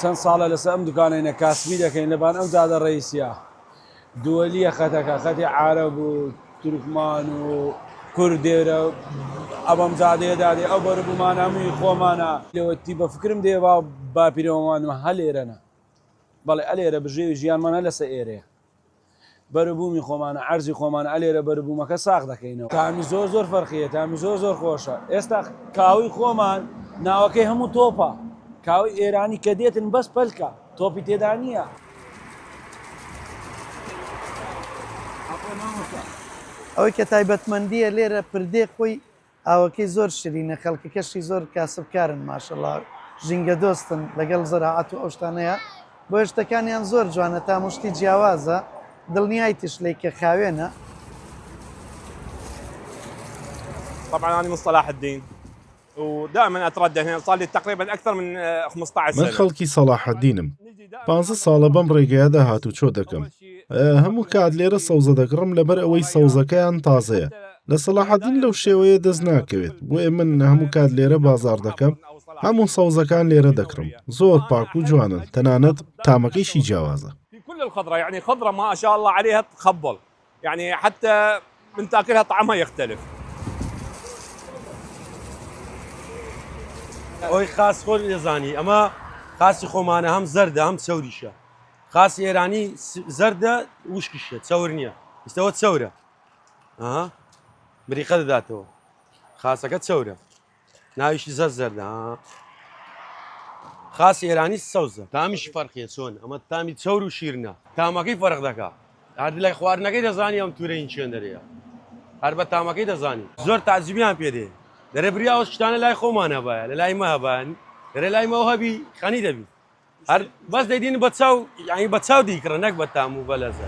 چەند ساڵە لەسەر ئەم دوکانینە کاسبی دەکەین لەبان ئەم زادە ڕئیسیە دووەلیە خەتەکە خەتی عارەب و تورکمان و کوردێرە ئەبەم زادەیە دادێ ئەو بەربوومان هەمووی خۆمانە لێوەتی بە فکرم دێ با پیرەوەمانمە هەلێرەنە بەڵێ ئەلێرە بژێوی ژیانمانە لەسەر ئێرەیە بەربوومی خۆمانە عەرزی خۆمانە ئەلێرە بەربوومەکە ساغ دەکەینەوە تامی زۆر فەرقیە تامی زۆر خۆشە ئێستا کاوی خۆمان ناوەکەی هەموو تۆپە کاوی ئێرانی کە دێتن بەس پەلکە تۆپی تێدا نییە ئەوەی کە تایبەتمەندیە لێرە پردێ خۆی ئاوەکەی زۆر شرینە خەڵکەکەشی زۆر کاسبکارن ماشەڵڵا ژینگە دۆستن لەگەڵ زەراعەت و ئەو شتانەیە بۆ شتەکانیان زۆر جوانە تا مشتی جیاوازە دڵنیای تشلەی کە خاوێنە. طبعا أنا من صلاح الدين ودائما أتردد هنا صار لي تقريبا أكثر من 15 سنة. من خەڵکی سەلاح الدینم 15 ساڵە بەم ڕێگەیەدا هاتوچۆ دەکەم هەموو کات لێرە سەوزە دەکڕم لەبەر ئەوەی سەوزەکەیان تازەیە لە سەلاح الدین لەو شێوەیە دەست ناکەوێت بۆیە من هەموو کات لێرە بازار دەکەم هەموو سەوزەکان لێرە دەکڕم زۆر پاک و جوانن تەنانەت تامەکەیشی جیاوازە. كل الخضرة يعني خضرة ما شاء الله عليها تخبل يعني حتى من تاكلها طعمها يختلف. ئەوەی خاص خۆر دەزانی ئەمە خاصی خۆمانە هەم زەردە هەم چەوریشە خاصی ئێرانی زەردە وشکیشە چەور نییە ئێستەوە چەورە بریقە دەداتەوە خاصەکە چەورە ناویشی زەردە خاصی ئێرانی سەوزە تامیش فەرقیە چۆن ئەمە تامی چەور و شیرنە تامەکەی فەرق دەکا هەر لای خواردنەکەی دەزانی ئەم تورەی چێن دەرەیە هەر بە تامەکەی دەزانی زۆر تاعجبیان پێدێ دەرە بریاوە شتانە لای خۆمان هەبایە لە لای مە هەبان دەرە لای مەوە هەبی خەنی دەبی هەر بەس دەیدین بە چاو یعنی بە چاو دیکڕە نەک بە تام و بە لەزە.